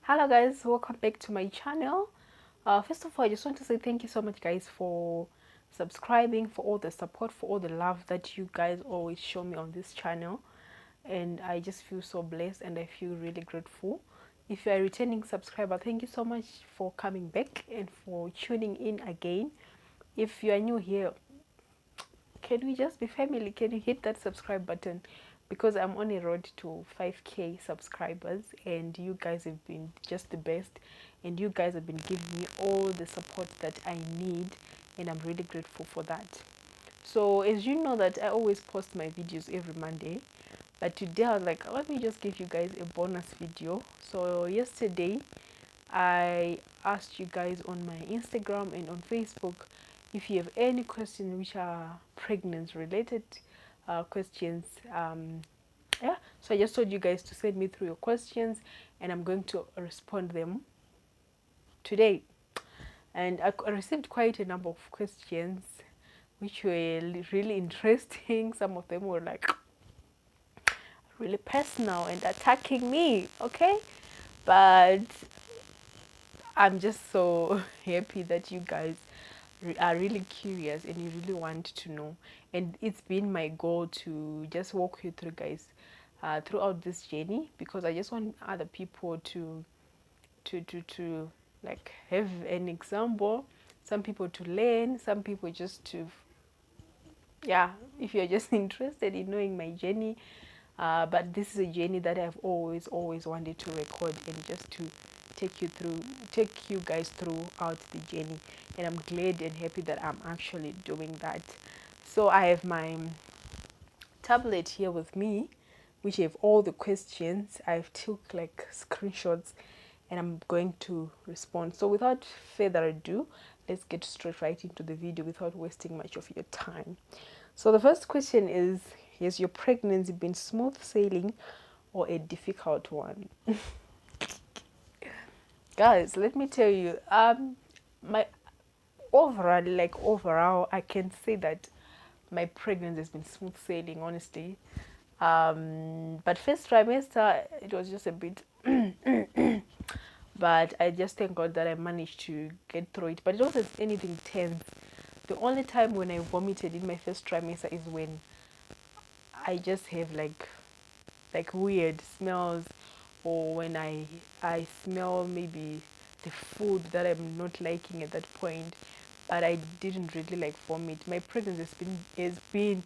Hello guys, welcome back to my channel. First of all, I just want to say thank you so much guys for subscribing, for all the support, for all the love that you guys always show me on this channel, and I just feel so blessed and I feel really grateful. If you are a returning subscriber, thank you so much for coming back and for tuning in again. If you are new here, can we just be family? Can you hit that subscribe button? Because I'm on a road to 5k subscribers and you guys have been just the best, and you guys have been giving me all the support that I need, and I'm really grateful for that. So as you know that I always post my videos every Monday, but today I was like, let me just give you guys a bonus video. So yesterday I asked you guys on my Instagram and on Facebook if you have any questions which are pregnancy related questions. Yeah, so I just told you guys to send me through your questions, and I'm going to respond them today. And I received quite a number of questions which were really interesting. Some of them were like really personal and attacking me, okay? But I'm just so happy that you guys are really curious and you really want to know. And it's been my goal to just walk you through, guys, throughout this journey, because I just want other people to like have an example. Some people to learn. Some people just to, yeah. If you're just interested in knowing my journey, but this is a journey that I've always wanted to record and just to take you guys throughout the journey, and I'm glad and happy that I'm actually doing that. So I have my tablet here with me, which have all the questions. I've took like screenshots and I'm going to respond. So without further ado, let's get straight right into the video without wasting much of your time. So the first question is, has your pregnancy been smooth sailing or a difficult one? Guys, let me tell you, my overall, I can say that my pregnancy has been smooth sailing, honestly. But first trimester, it was just a bit, but I just thank God that I managed to get through it. But it wasn't anything tense. The only time when I vomited in my first trimester is when I just have like weird smells, or when I smell maybe the food that I'm not liking at that point, but I didn't really like vomit. My pregnancy has been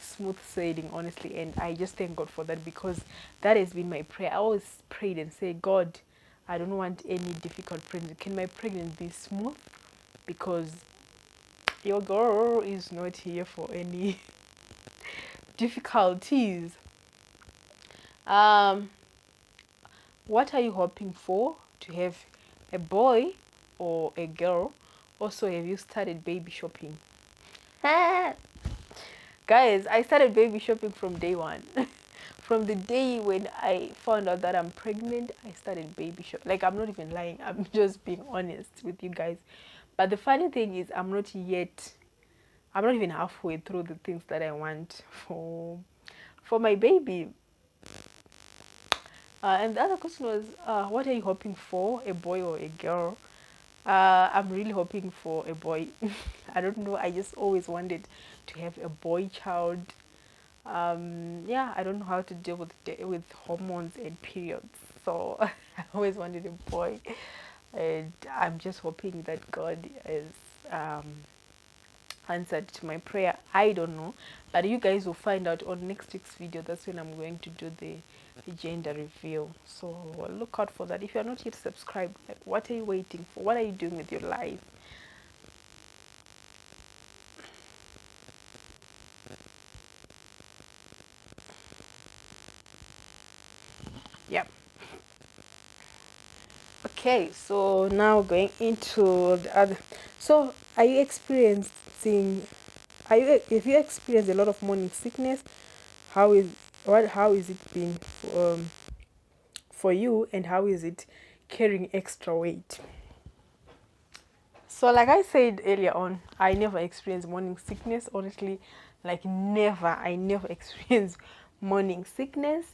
smooth sailing, honestly, and I just thank God for that, because that has been my prayer. I always prayed and say, God, I don't want any difficult pregnancy. Can my pregnancy be smooth? Because your girl is not here for any difficulties. Um, what are you hoping for? To have a boy or a girl? Also, have you started baby shopping? Guys, I started baby shopping from day one. From the day when I found out that I'm pregnant, I started baby shopping. Like, I'm not even lying. I'm just being honest with you guys. But the funny thing is, I'm not even halfway through the things that I want for my baby. And the other question was, what are you hoping for, a boy or a girl? I'm really hoping for a boy. I don't know. I just always wanted to have a boy child. Yeah, I don't know how to deal with hormones and periods, so I always wanted a boy, and I'm just hoping that God has answered to my prayer. I don't know, but you guys will find out on next week's video. That's when I'm going to do the gender reveal, so look out for that. If you're not yet subscribed, like, what are you waiting for? What are you doing with your life? Yep. Okay, so now going into the other. So are you experiencing, if you experience a lot of morning sickness, how is it been um, for you, and how is it carrying extra weight? So like I said earlier on, I never experienced morning sickness, honestly. Like, never. I never experienced morning sickness.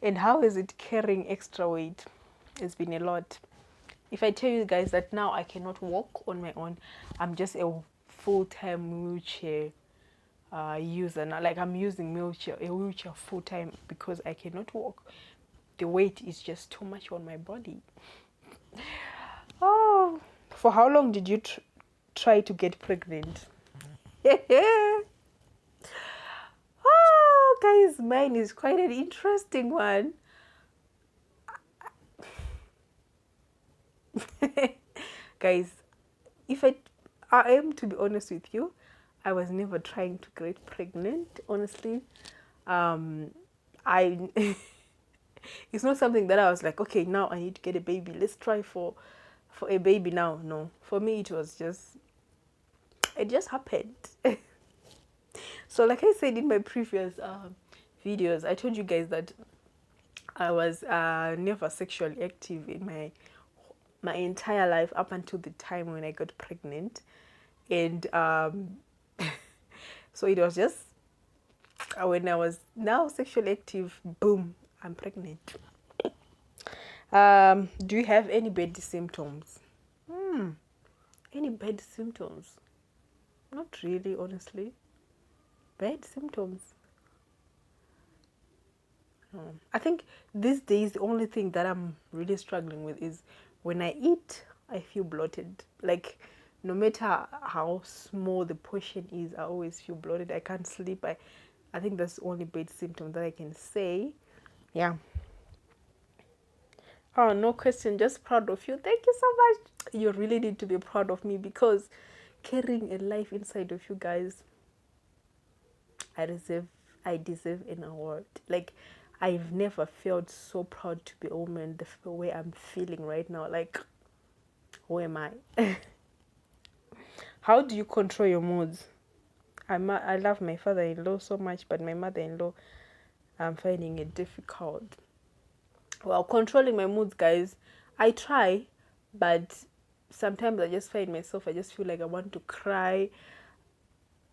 And how is it carrying extra weight? It's been a lot. If I tell you guys that now I cannot walk on my own, I'm just a full-time wheelchair user now. Like I'm using a wheelchair full-time because I cannot walk. The weight is just too much on my body. Oh, for how long did you try to get pregnant? Oh, guys, mine is quite an interesting one. Guys, if I am to be honest with you, I was never trying to get pregnant, honestly. I it's not something that I was like, okay, now I need to get a baby. Let's try for a baby now. No. For me it just happened. So like I said in my previous videos, I told you guys that I was never sexually active in my entire life up until the time when I got pregnant. And so it was just when I was now sexually active, boom, I'm pregnant. Do you have any bad symptoms? Any bad symptoms? Not really, honestly. Bad symptoms. I think these days the only thing that I'm really struggling with is when I eat, I feel bloated. Like no matter how small the portion is, I always feel bloated. I can't sleep. I think that's the only bad symptom that I can say. Yeah. Oh, no question. Just proud of you. Thank you so much. You really need to be proud of me because carrying a life inside of you guys, I deserve an award. Like I've never felt so proud to be a woman the way I'm feeling right now. Like, who am I? How do you control your moods? I love my father-in-law so much, but my mother-in-law, I'm finding it difficult. Well, controlling my moods, guys, I try, but sometimes I just find myself, I just feel like I want to cry.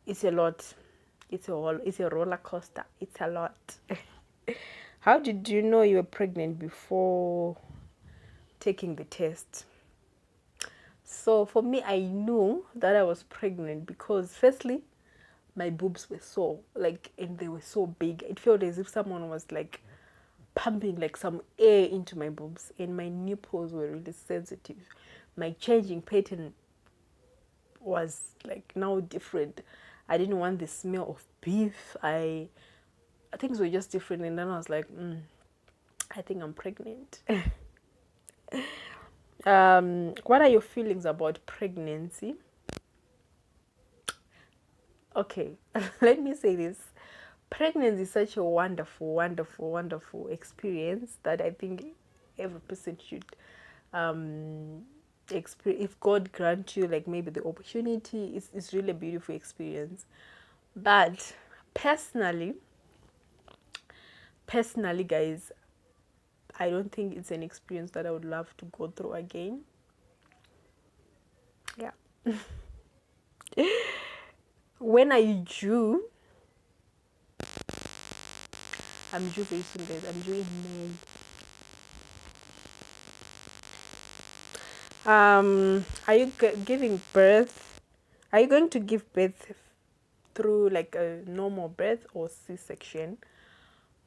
It's a lot. It's a roller coaster. It's a lot. How did you know you were pregnant before taking the test? So for me, I knew that I was pregnant because firstly, my boobs were so and they were so big. It felt as if someone was like pumping like some air into my boobs, and my nipples were really sensitive. My changing pattern was like now different. I didn't want the smell of beef. Things were just different, and then I was like, I think I'm pregnant. What are your feelings about pregnancy? Okay, let me say this. Pregnancy is such a wonderful, wonderful, wonderful experience that I think every person should experience. If God grants you like maybe the opportunity, it's really a beautiful experience. But personally, guys, I don't think it's an experience that I would love to go through again. Yeah. When are you due? I'm due very soon, guys. I'm due in May. Are you giving birth? Are you going to give birth through like a normal birth or C-section?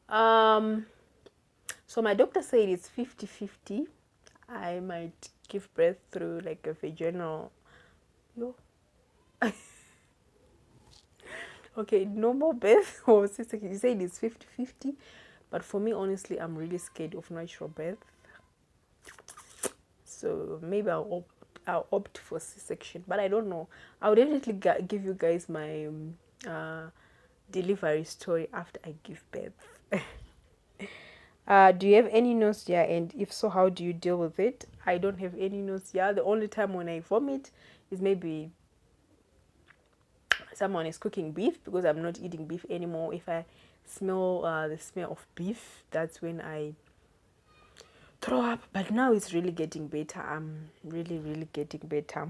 So my doctor said it's 50-50. I might give birth through like a vaginal. Okay, normal birth or C-section. You said it's 50-50, but for me, honestly, I'm really scared of natural birth. So maybe I'll opt for C-section, but I don't know. I'll definitely give you guys my delivery story after I give birth. Do you have any nausea, and if so, how do you deal with it? I don't have any nausea. The only time when I vomit is maybe someone is cooking beef, because I'm not eating beef anymore. If I smell the smell of beef, that's when I throw up. But now it's really getting better. I'm really getting better.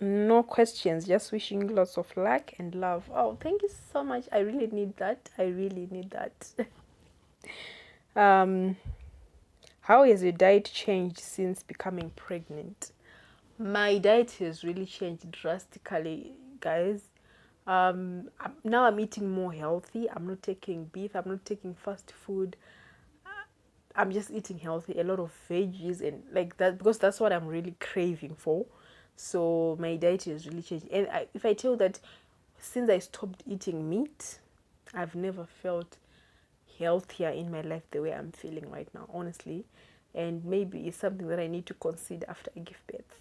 No questions, just wishing lots of luck and love. Oh, thank you so much. I really need that. How has your diet changed since becoming pregnant? My diet has really changed drastically, guys. Now I'm eating more healthy. I'm not taking beef. I'm not taking fast food. I'm just eating healthy, a lot of veggies and like that, because that's what I'm really craving for. So my diet has really changed. And if I tell that since I stopped eating meat, I've never felt healthier in my life the way I'm feeling right now, honestly. And maybe it's something that I need to consider after I give birth.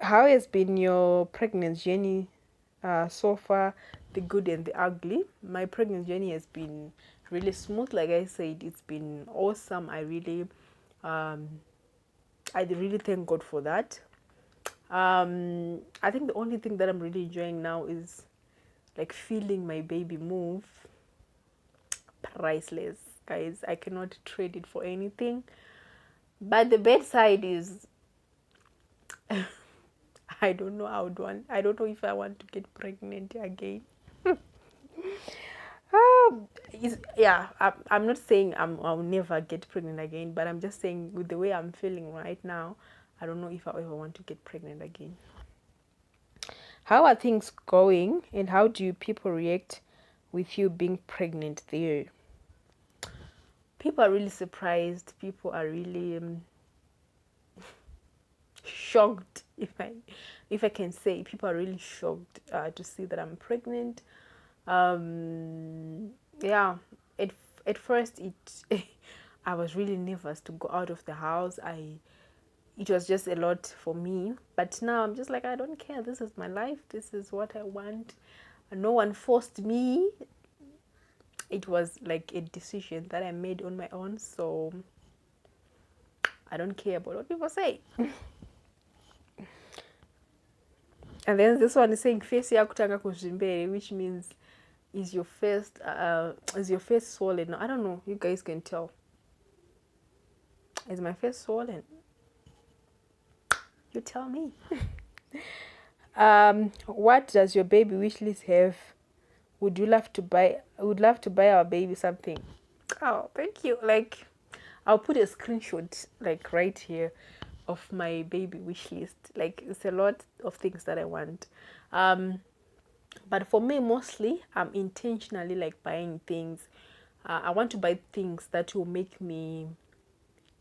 How has been your pregnancy journey so far, the good and the ugly? My pregnancy journey has been really smooth. Like I said, it's been awesome. Um, I really thank God for that. I think the only thing that I'm really enjoying now is like feeling my baby move. Priceless, guys. I cannot trade it for anything. But the bedside is, I don't know. I don't know if I want to get pregnant again. Yeah, I'm not saying I'll never get pregnant again, but I'm just saying with the way I'm feeling right now, I don't know if I ever want to get pregnant again. How are things going, and how do people react with you being pregnant there? People are really surprised. People are really shocked, if I can say. People are really shocked to see that I'm pregnant. Yeah, at, at first it I was really nervous to go out of the house. It was just a lot for me, but now I'm just like, I don't care. This is my life. This is what I want. No one forced me. It was like a decision that I made on my own, so I don't care about what people say. And then this one is saying face yakutanga kuzvimbere, which means is your face swollen? I don't know. You guys can tell. Is my face swollen? You tell me. What does your baby wish list have? Would you love to buy? Would love to buy our baby something. Oh, thank you. Like, I'll put a screenshot like right here of my baby wish list. Like, it's a lot of things that I want. But for me, mostly, I'm intentionally like buying things. I want to buy things that will make me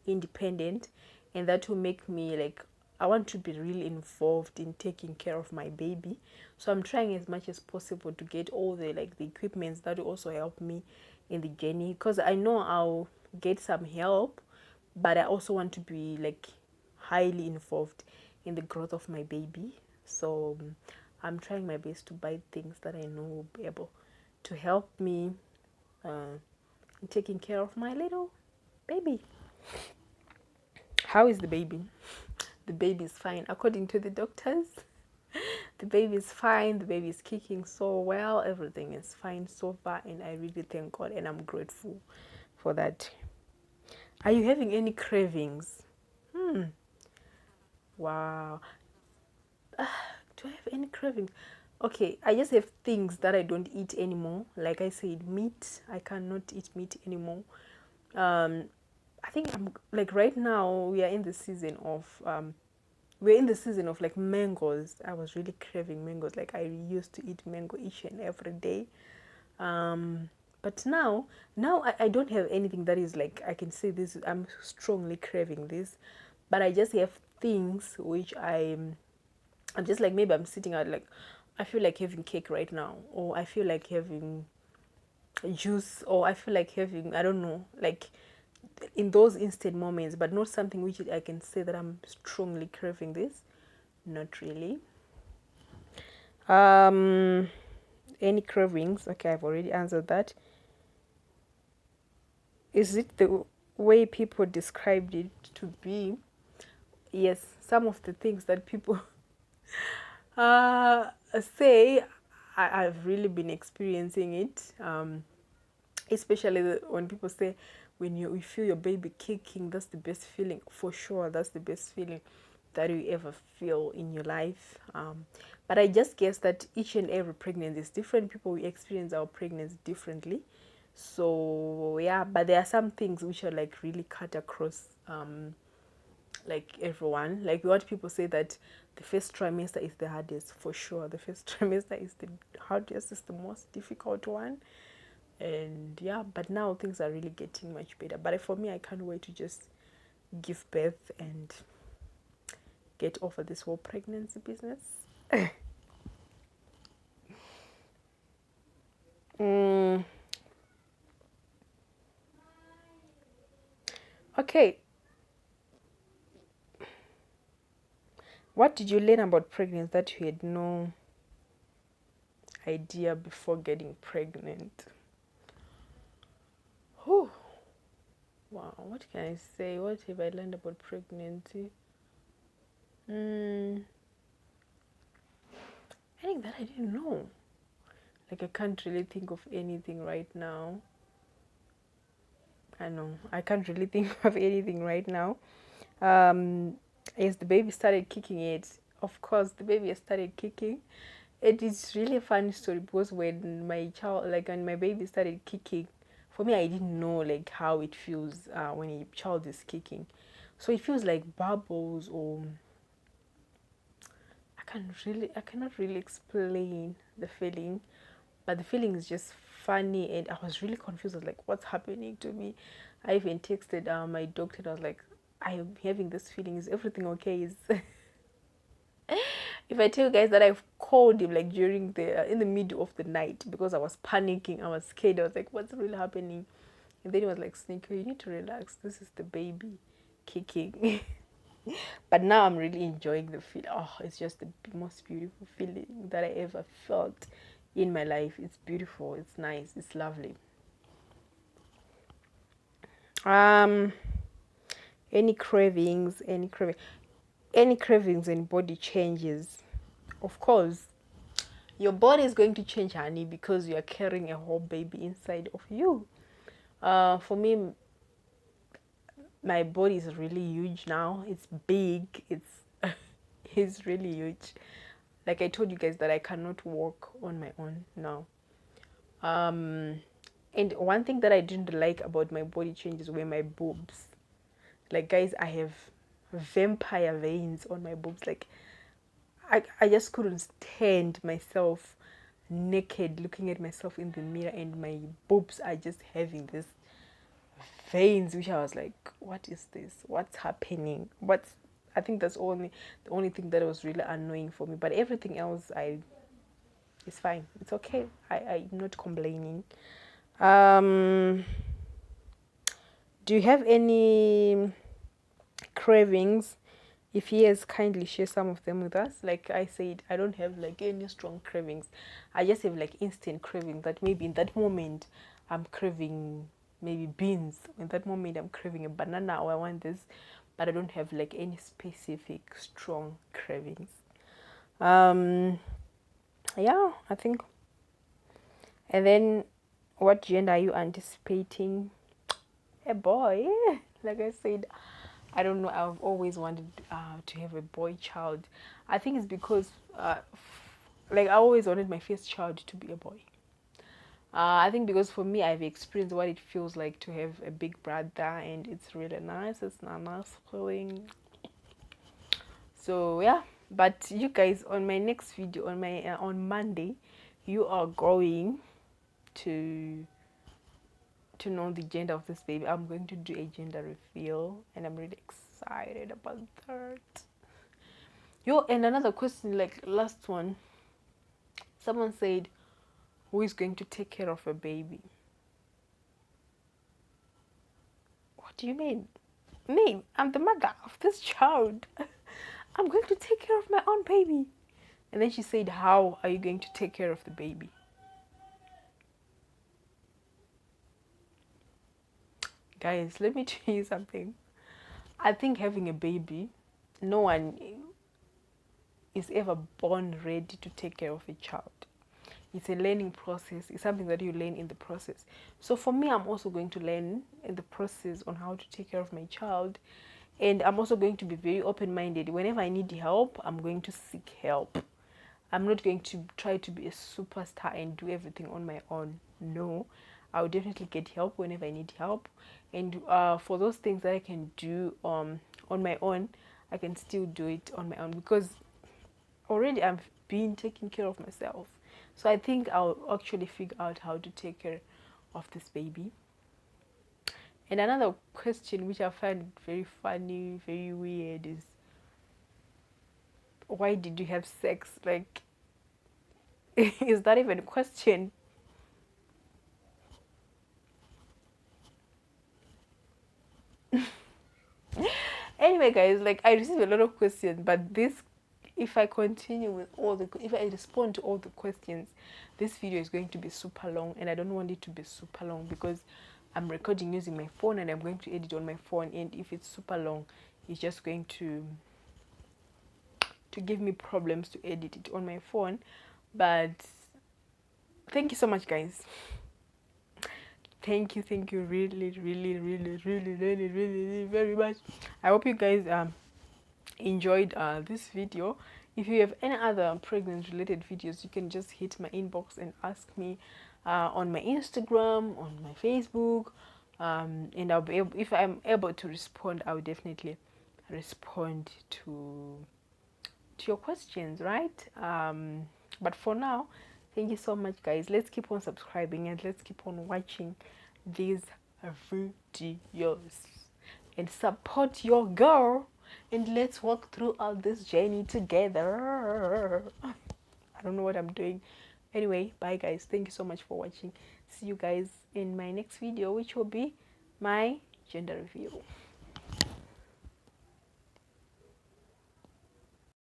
independent, and that will make me like, I want to be really involved in taking care of my baby. So I'm trying as much as possible to get all the like the equipments that will also help me in the journey, because I know I'll get some help, but I also want to be like highly involved in the growth of my baby. So I'm trying my best to buy things that I know will be able to help me in taking care of my little baby. How is the baby? The baby is fine. According to the doctors, the baby is fine. The baby is kicking so well. Everything is fine so far, and I really thank God, and I'm grateful for that. Are you having any cravings? Wow. Do I have any cravings? Okay, I just have things that I don't eat anymore. Like I said, meat. I cannot eat meat anymore. Um, I think I'm like right now we're in the season of like mangoes. I was really craving mangoes. Like I used to eat mango each and every day. Um, but now I don't have anything that is like I can say this. I'm strongly craving this, but I just have things which I'm just like, maybe I'm sitting out like I feel like having cake right now, or I feel like having juice, or I feel like having, I don't know, like in those instant moments, but not something which I can say that I'm strongly craving this. Not really. Um, any cravings? Okay, I've already answered that. Is it the way people described it to be? Yes, some of the things that people say, I've really been experiencing it. Especially when people say when you feel your baby kicking, that's the best feeling. For sure, that's the best feeling that you ever feel in your life. But I just guess that each and every pregnancy is different. People, we experience our pregnancy differently. So yeah, but there are some things which are like really cut across like everyone. Like what people say that the first trimester is the hardest. For sure, the first trimester is the hardest, is the most difficult one. And yeah, but now things are really getting much better. But for me, I can't wait to just give birth and get over this whole pregnancy business. mm, okay, what did you learn about pregnancy that you had no idea before getting pregnant? Whew. Wow, what can I say? What have I learned about pregnancy? I think that I didn't know. Like, I can't really think of anything right now. I know, I can't really think of anything right now. As the baby started kicking it, of course, the baby started kicking. It is really a funny story because when my child, like when my baby started kicking, for me, I didn't know like how it feels when a child is kicking. So it feels like bubbles, or I cannot really explain the feeling, but the feeling is just funny, and I was really confused. I was like, what's happening to me? I even texted my doctor, and I was like, I am having this feeling. Is everything okay? Is if I tell you guys that I've called him like during the in the middle of the night because I was panicking, I was scared. I was like, what's really happening? And then he was like, Sneaker, you need to relax. This is the baby kicking. But now I'm really enjoying the feel. Oh, it's just the most beautiful feeling that I ever felt in my life. It's beautiful. It's nice. It's lovely. Um, any cravings, any cravings and body changes. Of course, your body is going to change, honey, because you are carrying a whole baby inside of you. For me, my body is really huge now. It's big. It's it's really huge. Like I told you guys that I cannot walk on my own now. And one thing that I didn't like about my body changes were my boobs. Like guys, I have vampire veins on my boobs. Like I just couldn't stand myself naked looking at myself in the mirror, and my boobs are just having this veins, which I was like, what is this? What's happening? What's I think that's the only thing that was really annoying for me. But everything else it's fine. It's okay. I'm not complaining. Um do you have any cravings? If yes, kindly share some of them with us. Like I said, I don't have like any strong cravings. I just have like instant cravings that maybe in that moment I'm craving maybe beans. In that moment I'm craving a banana, or I want this, but I don't have like any specific strong cravings. Um yeah, I think. And then what gender are you anticipating? A boy. Like I said, I don't know. I've always wanted to have a boy child. I think it's because, like, I always wanted my first child to be a boy. I think because for me, I've experienced what it feels like to have a big brother, and it's really nice. It's not nice feeling. So yeah, but you guys, on my next video, on Monday, you are going to know the gender of this baby. I'm going to do a gender reveal, and I'm really excited about that. Yo, and another question, like last one. Someone said, who is going to take care of a baby? What do you mean? Me, I'm the mother of this child. I'm going to take care of my own baby. And then she said, how are you going to take care of the baby? Guys, let me tell you something. I think having a baby, no one is ever born ready to take care of a child. It's a learning process. It's something that you learn in the process. So for me, I'm also going to learn in the process on how to take care of my child. And I'm also going to be very open-minded. Whenever I need help, I'm going to seek help. I'm not going to try to be a superstar and do everything on my own. No, I'll definitely get help whenever I need help. And for those things that I can do on my own, I can still do it on my own, because already I've been taking care of myself. So I think I'll actually figure out how to take care of this baby. And another question which I find very funny, very weird is, why did you have sex? Like, is that even a question? Anyway, guys, like, I received a lot of questions, but this, if I continue with if I respond to all the questions, this video is going to be super long, and I don't want it to be super long because I'm recording using my phone and I'm going to edit on my phone, and if it's super long, it's just going to give me problems to edit it on my phone. But thank you so much, guys. Thank you really, really very much. I hope you guys enjoyed this video. If you have any other pregnant related videos, you can just hit my inbox and ask me on my Instagram, on my Facebook, and I'll be able, if I'm able to respond, I'll definitely respond to your questions, right? But for now, thank you so much, guys. Let's keep on subscribing and let's keep on watching these videos and support your girl, and let's walk throughout this journey together. I don't know what I'm doing. Anyway, bye, guys. Thank you so much for watching. See you guys in my next video, which will be my gender reveal.